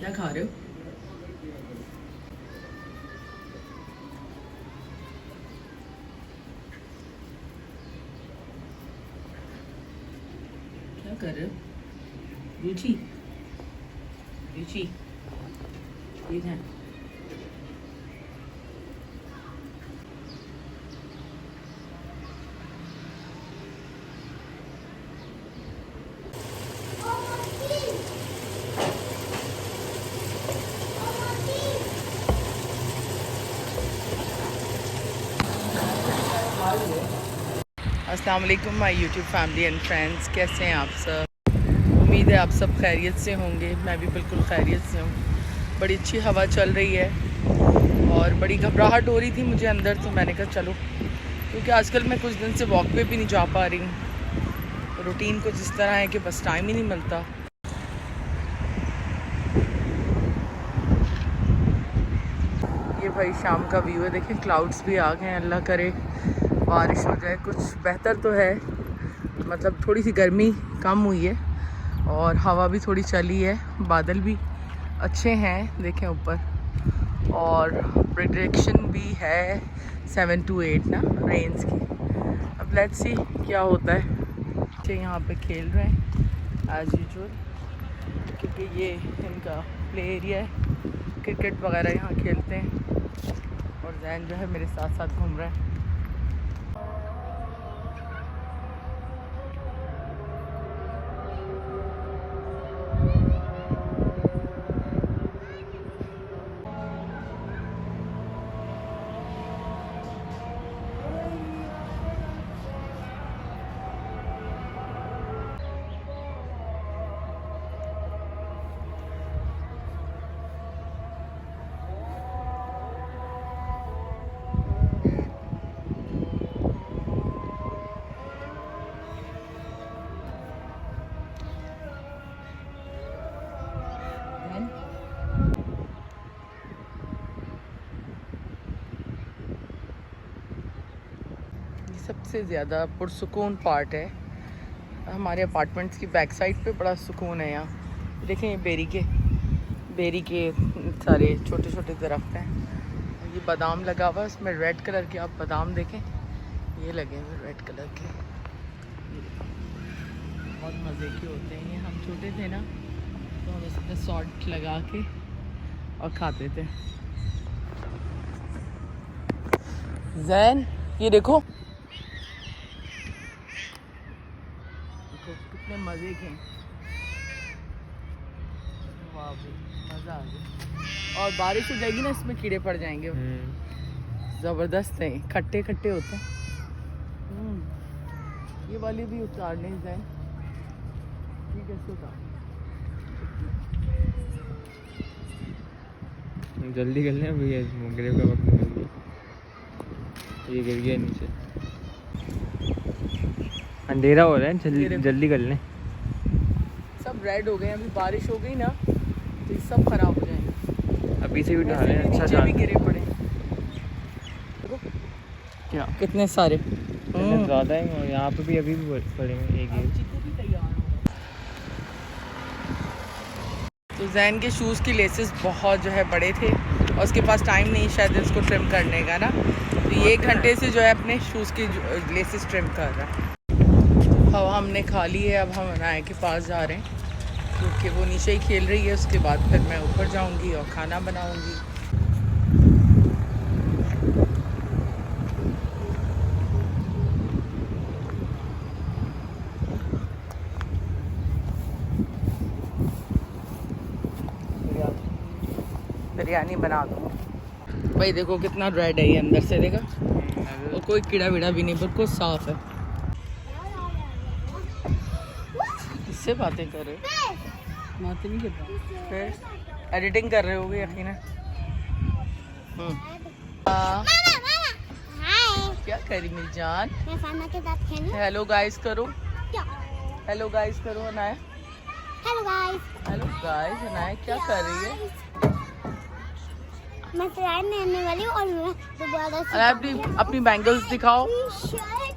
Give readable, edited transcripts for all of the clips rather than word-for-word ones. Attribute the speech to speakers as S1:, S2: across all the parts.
S1: क्या खा रहे हो? क्या कर रहे हो? रुचि, रुचि, ये है। अस्सलाम वालेकुम my YouTube family and friends, कैसे हैं आप सब? उम्मीद है आप सब खैरियत से होंगे। मैं भी बिल्कुल खैरियत से हूँ। बड़ी अच्छी हवा चल रही है और बड़ी घबराहट हो रही थी मुझे अंदर, तो मैंने कहा चलो, क्योंकि आजकल मैं कुछ दिन से वॉक पे भी नहीं जा पा रही हूँ। रूटीन कुछ इस तरह है कि बस टाइम ही नहीं मिलता। ये भाई शाम का व्यू है, देखें क्लाउड्स भी आ गए हैं। अल्लाह करे बारिश हो जाए, कुछ बेहतर तो है। मतलब थोड़ी सी गर्मी कम हुई है और हवा भी थोड़ी चली है, बादल भी अच्छे हैं देखें ऊपर, और प्रेडिक्शन भी है 7 to 8 ना रेन्स की। अब लेट्स सी क्या होता है। बच्चे यहाँ पे खेल रहे हैं एज यूजुअल, क्योंकि ये इनका प्ले एरिया है। क्रिकेट वगैरह यहाँ खेलते हैं और जैन जो है मेरे साथ साथ घूम रहा है। सबसे ज़्यादा पुरसुकून पार्ट है हमारे अपार्टमेंट्स की बैक साइड पे। बड़ा सुकून है यहाँ। देखें ये बेरी के सारे छोटे छोटे दरख्त हैं। ये बादाम लगा हुआ है, उसमें रेड कलर के आप बादाम देखें, ये लगे हुए रेड कलर के। बहुत मज़े के होते हैं ये। हम छोटे थे ना तो हम इसमें सॉल्ट लगा के और खाते थे। जैन ये देखो कितने मज़े के। वाह मज़ा आ गया। और बारिश हो जाएगी ना, इसमें कीड़े पड़ जाएंगे। ज़बरदस्त है, खट्टे खट्टे होते हैं। ये वाली भी उतारने जाए, ठीक है इसको उतार।
S2: जल्दी कर लें भैया, मगरिब का वक्त निकल गया। ये गिर गया नीचे, अंधेरा हो रहा है, जल्दी कर लें।
S1: सब रेड हो गए, अभी बारिश हो गई ना तो ये सब खराब हो जाएंगे।
S2: अभी से भी उठा रहे हैं,
S1: अच्छा भी गिरे पड़े
S2: क्या
S1: कितने सारे
S2: ज़्यादा है। और यहाँ पे भी अभी भी पड़े हैं एक एक।
S1: तो जैन के शूज़ की लेसेस बहुत जो है बड़े थे और उसके पास टाइम नहीं शायद इसको ट्रिम करने का ना, तो ये 1 घंटे से जो है अपने शूज़ की लेसेस ट्रिम कर रहा है। हवा हमने खा ली है, अब हम अनाया के पास जा रहे हैं क्योंकि वो नीचे ही खेल रही है। उसके बाद फिर मैं ऊपर जाऊंगी और खाना बनाऊंगी। बिरयानी बना दूँ भाई। देखो कितना रेड है ये अंदर से, देखा और कोई कीड़ा वीड़ा भी नहीं, बिल्कुल साफ है। इससे बातें कर रहे हो? बातें नहीं करता, फिर एडिटिंग कर रहे होगे यकीनन। क्या करी मेरी जान? हेलो गाइस करो, हेलो गाइस करो Anaya.
S3: Hello guys,
S1: hello guys. Anaya क्या कर रही है?
S3: मैं स्लाइड लेने वाली हूँ और मैं दोबारा से
S1: अपनी बैंगल्स दिखाओ।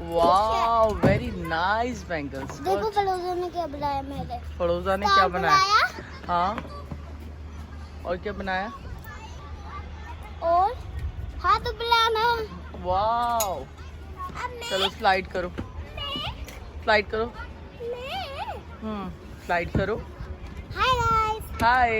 S1: Wow very nice bangles.
S3: देखो फलोजा ने क्या बनाया मेरे।
S1: फलोजा ने क्या बनाया? हाँ और क्या बनाया?
S3: और हाथ बुलाना।
S1: वाओ, चलो स्लाइड करो, स्लाइड करो। स्लाइड करो।
S3: Hi guys.
S1: Hi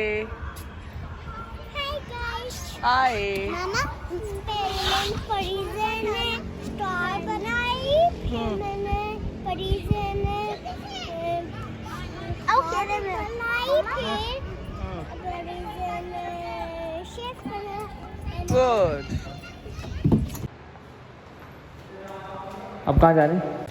S3: hi guys.
S1: Hi.
S3: मामा पेरेंट परिजे ने स्टार बनाई, फिर मैंने परिजे ने बनाई, फिर परिजे ने शेफ बना।
S1: गुड।
S2: अब कहाँ जा रहे हैं?